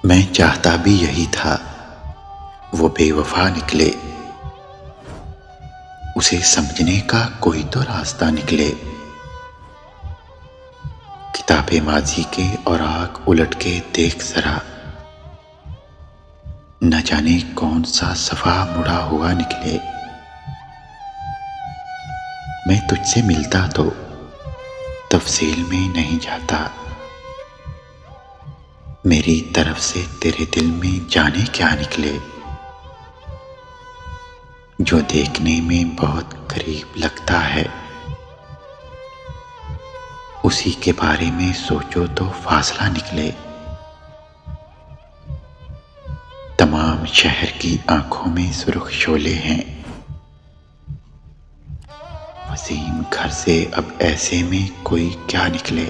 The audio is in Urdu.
میں چاہتا بھی یہی تھا، وہ بے وفا نکلے، اسے سمجھنے کا کوئی تو راستہ نکلے۔ کتاب ماضی کے اوراق الٹ کے دیکھ ذرا، نہ جانے کون سا صفحہ مڑا ہوا نکلے۔ میں تجھ سے ملتا تو تفصیل میں نہیں جاتا، میری طرف سے تیرے دل میں جانے کیا نکلے۔ جو دیکھنے میں بہت قریب لگتا ہے، اسی کے بارے میں سوچو تو فاصلہ نکلے۔ تمام شہر کی آنکھوں میں سرخ شعلے ہیں، وسیم گھر سے اب ایسے میں کوئی کیا نکلے۔